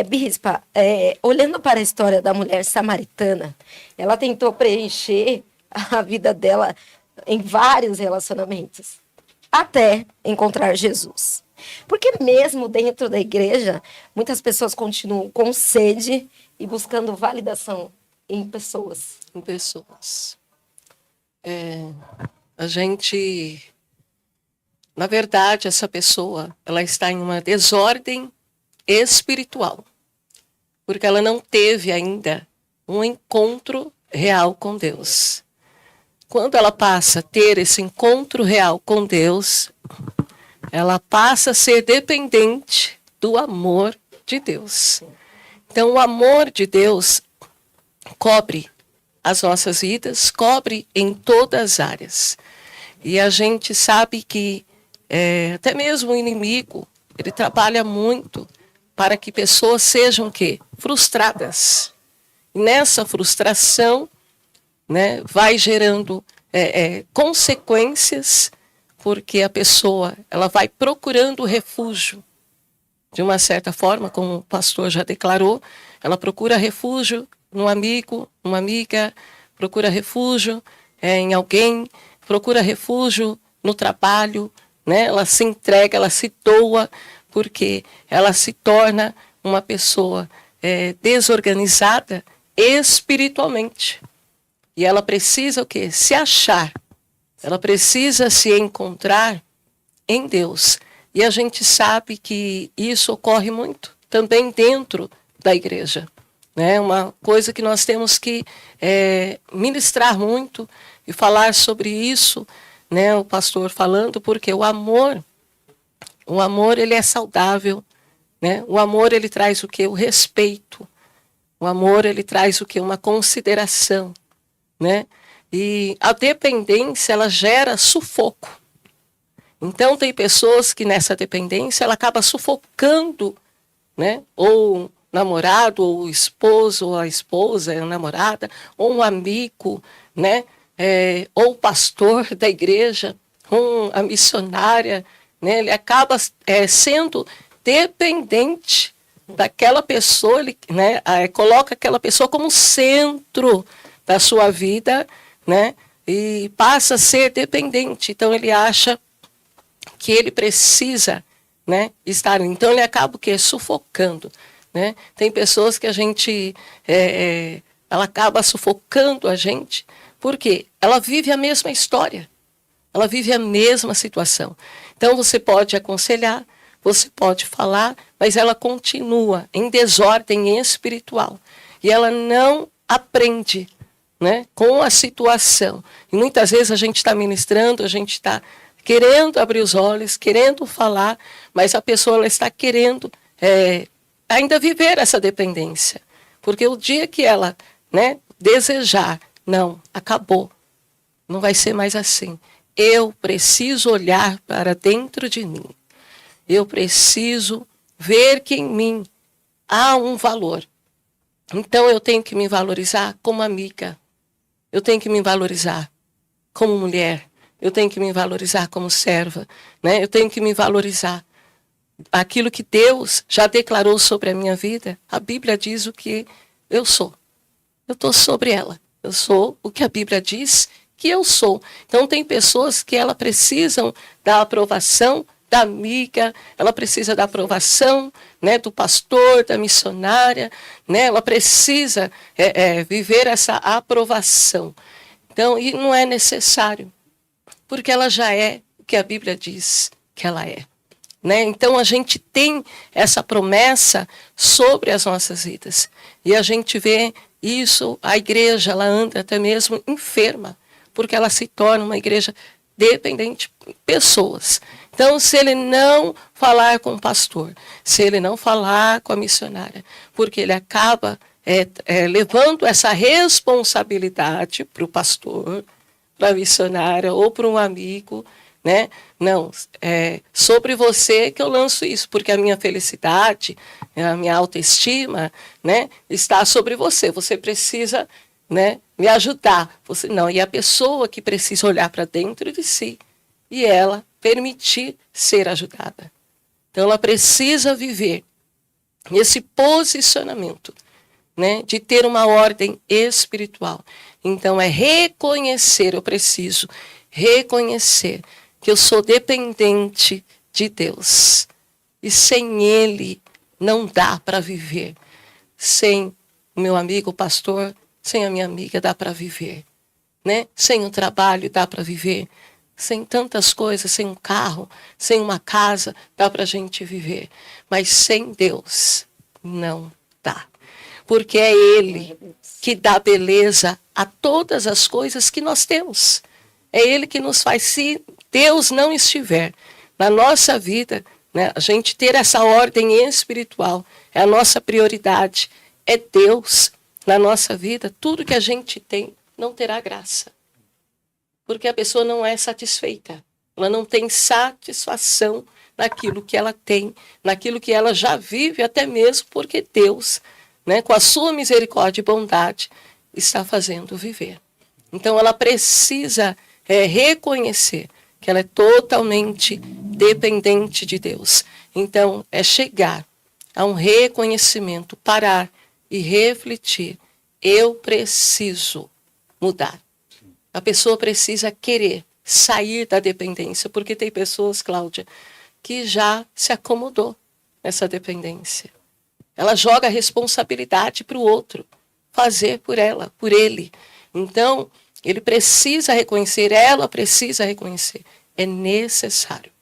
Bispa, olhando para a história da mulher samaritana, ela tentou preencher a vida dela em vários relacionamentos, até encontrar Jesus. Porque mesmo dentro da igreja, muitas pessoas continuam com sede e buscando validação em pessoas. Em pessoas. A gente, na verdade, essa pessoa, ela está em uma desordem espiritual, porque ela não teve ainda um encontro real com Deus. Quando ela passa a ter esse encontro real com Deus, ela passa a ser dependente do amor de Deus. Então, o amor de Deus cobre as nossas vidas, cobre em todas as áreas. E a gente sabe que até mesmo o inimigo, ele trabalha muito para que pessoas sejam o quê? Frustradas. E nessa frustração, né, vai gerando consequências, porque a pessoa ela vai procurando refúgio. De uma certa forma, como o pastor já declarou, ela procura refúgio num amigo, uma amiga, procura refúgio em alguém, procura refúgio no trabalho, né? Ela se entrega, ela se doa, porque ela se torna uma pessoa desorganizada espiritualmente. E ela precisa o quê? Se achar. Ela precisa se encontrar em Deus. E a gente sabe que isso ocorre muito também dentro da igreja. Né? Uma coisa que nós temos que ministrar muito e falar sobre isso, né? O pastor falando, porque o amor ele é saudável. Né? O amor ele traz o quê? O respeito. O amor ele traz o quê? Uma consideração. Né? E a dependência ela gera sufoco. Então tem pessoas que nessa dependência ela acaba sufocando, né? Ou o namorado, ou o esposo, ou a esposa, a namorada, ou um amigo, né? Ou o pastor da igreja, ou a missionária, né? Ele acaba sendo dependente daquela pessoa, ele, né? Coloca aquela pessoa como centro da sua vida, né? E passa a ser dependente. Então ele acha que ele precisa, né, estar. Então ele acaba o quê? Sufocando. Né? Tem pessoas que a gente, ela acaba sufocando a gente, porque ela vive a mesma história, ela vive a mesma situação. Então você pode aconselhar, você pode falar, mas ela continua em desordem espiritual. E ela não aprende, né, com a situação. E muitas vezes a gente está ministrando, a gente está querendo abrir os olhos, querendo falar, mas a pessoa ela está querendo ainda viver essa dependência. Porque o dia que ela, né, desejar, não, acabou, não vai ser mais assim. Eu preciso olhar para dentro de mim. Eu preciso ver que em mim há um valor. Então eu tenho que me valorizar como amiga. Eu tenho que me valorizar como mulher. Eu tenho que me valorizar como serva, né? Eu tenho que me valorizar. Aquilo que Deus já declarou sobre a minha vida, a Bíblia diz o que eu sou. Eu estou sobre ela. Eu sou o que a Bíblia diz que eu sou. Então tem pessoas que elas precisam da aprovação da amiga, ela precisa da aprovação, né, do pastor, da missionária, né? Ela precisa viver essa aprovação. Então, e não é necessário. Porque ela já é o que a Bíblia diz que ela é. Né? Então a gente tem essa promessa sobre as nossas vidas. E a gente vê isso, a igreja ela anda até mesmo enferma, porque ela se torna uma igreja dependente de pessoas. Então se ele não falar com o pastor, se ele não falar com a missionária, porque ele acaba levando essa responsabilidade para o pastor, para a missionária ou para um amigo, né? Não, sobre você que eu lanço isso, porque a minha felicidade, a minha autoestima, né, está sobre você. Você precisa, né, me ajudar. Não, e a pessoa que precisa olhar para dentro de si e ela permitir ser ajudada. Então ela precisa viver esse posicionamento, né, de ter uma ordem espiritual. Então, é reconhecer, eu preciso reconhecer que eu sou dependente de Deus. E sem Ele não dá para viver. Sem o meu amigo pastor, sem a minha amiga dá para viver, né? Sem o trabalho dá para viver. Sem tantas coisas, sem um carro, sem uma casa, dá para a gente viver. Mas sem Deus, não dá. Porque é Ele que dá beleza a todas as coisas que nós temos. É Ele que nos faz. Se Deus não estiver na nossa vida, né, a gente ter essa ordem espiritual, é a nossa prioridade. É Deus na nossa vida, tudo que a gente tem não terá graça. Porque a pessoa não é satisfeita. Ela não tem satisfação naquilo que ela tem, naquilo que ela já vive, até mesmo porque Deus, né, com a sua misericórdia e bondade, está fazendo viver. Então ela precisa reconhecer que ela é totalmente dependente de Deus. Então é chegar a um reconhecimento, parar e refletir. Eu preciso mudar. A pessoa precisa querer sair da dependência, porque tem pessoas, Cláudia, que já se acomodou nessa dependência. Ela joga a responsabilidade para o outro, fazer por ela, por ele. Então, ele precisa reconhecer, ela precisa reconhecer. É necessário